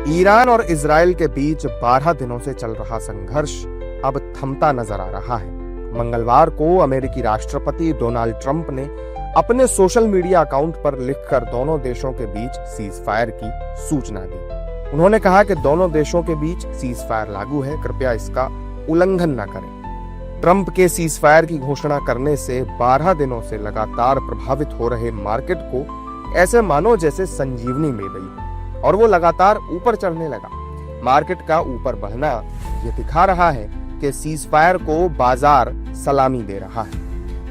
Iran और Israel के बीच 12 दिनों से चल रहा संघर्ष अब थमता नजर आ रहा है। मंगलवार को अमेरिकी राष्ट्रपति डोनाल्ड ट्रंप ने अपने सोशल मीडिया अकाउंट पर लिखकर दोनों देशों के बीच सीज फायर की सूचना दी। उन्होंने कहा कि दोनों देशों के बीच सीज फायर लागू है, कृपया इसका उल्लंघन न करें। ट्रंप के सीज फायर की घोषणा करने से 12 दिनों से लगातार प्रभावित हो रहे मार्केट को ऐसे मानो जैसे संजीवनी मिल गई और वो लगातार ऊपर चढ़ने लगा। मार्केट का ऊपर बढ़ना ये दिखा रहा है कि सीज फायर को बाजार सलामी दे रहा है।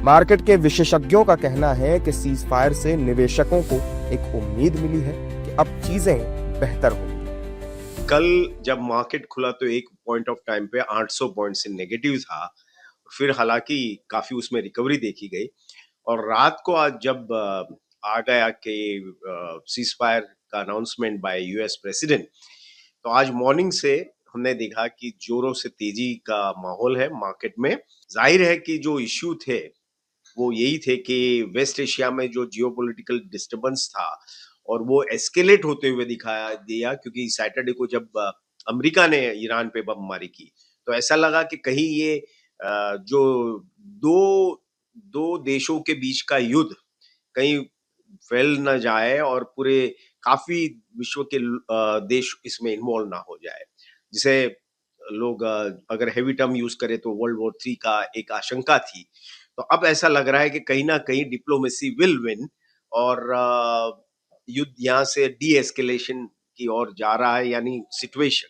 मार्केट के विशेषज्ञों का कहना है कि सीज फायर से निवेशकों को एक उम्मीद मिली है कि अब चीजें बेहतर होंगी। कल जब मार्केट खुला तो एक पॉइंट ऑफ टाइम पे 800 पॉइंट से नेगेटिव था, फिर हालांकि काफी उसमें रिकवरी देखी गई और रात को आज जब आ गया कि सीज फायर का अनाउंसमेंट बाय यूएस प्रेसिडेंट, तो आज मॉर्निंग से हमने देखा कि जोरों से तेजी का माहौल है मार्केट में। जाहिर है कि जो इश्यू थे वो यही थे कि वेस्ट एशिया में जो जियोपॉलिटिकल डिस्टर्बेंस था और वो एस्केलेट होते हुए दिखाया दिया, क्योंकि सैटरडे को जब अमेरिका ने ईरान पे बमबारी की तो ऐसा लगा कि कहीं ये जो दो देशों के बीच का युद्ध कहीं फैल न जाए और पूरे काफी विश्व के देश इसमें इन्वॉल्व ना हो जाए, जिसे लोग अगर हेवी टर्म यूज करें तो वर्ल्ड वॉर 3 का एक आशंका थी। तो अब ऐसा लग रहा है कि कहीं ना कहीं डिप्लोमेसी विल विन और युद्ध यहाँ से डी एस्केलेशन की ओर जा रहा है, यानी सिचुएशन।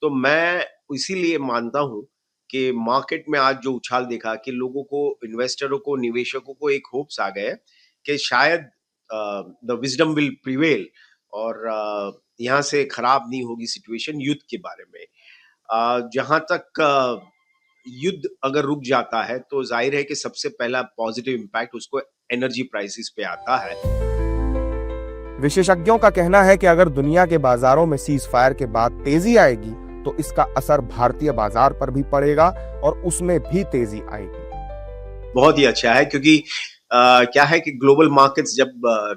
तो मैं इसीलिए मानता हूँ कि मार्केट में आज जो उछाल देखा कि लोगों को, इन्वेस्टरों को, निवेशकों को एक होप्स आ गए कि शायद द विजडम विल प्रिवेल और यहाँ से खराब नहीं होगी सिचुएशन युद्ध के बारे में। जहां तक युद्ध अगर रुक जाता है तो जाहिर है कि सबसे पहला पॉजिटिव इम्पैक्ट उसको एनर्जी प्राइसेस पे आता है। विशेषज्ञों का कहना है कि अगर दुनिया के बाजारों में सीज फायर के बाद तेजी आएगी तो इसका असर भारतीय बाजार पर भी पड़ेगा और उसमें भी तेजी आएगी। बहुत ही अच्छा है, क्योंकि क्या है कि ग्लोबल मार्केट्स जब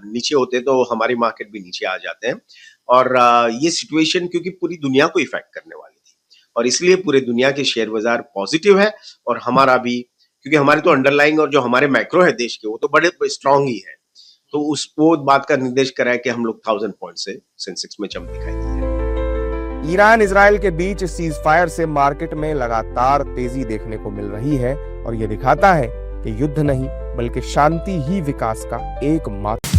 नीचे होते हैं तो हमारी मार्केट भी नीचे आ जाते हैं और ये सिचुएशन क्योंकि पूरी दुनिया को इफेक्ट करने वाली थी और इसलिए पूरे दुनिया के शेयर बाजार पॉजिटिव है और हमारा भी, क्योंकि हमारे तो अंडरलाइंग और जो हमारे मैक्रो है देश के वो तो बड़े स्ट्रांग ही है, तो उस वो बात का निर्देश करा है कि हम लोग 1000 पॉइंट से सेंसेक्स में चमक दिखाई दी है। ईरान इजराइल के बीच सीज फायर से मार्केट में लगातार तेजी देखने को मिल रही है और ये दिखाता है कि युद्ध नहीं बल्कि शांति ही विकास का एकमात्र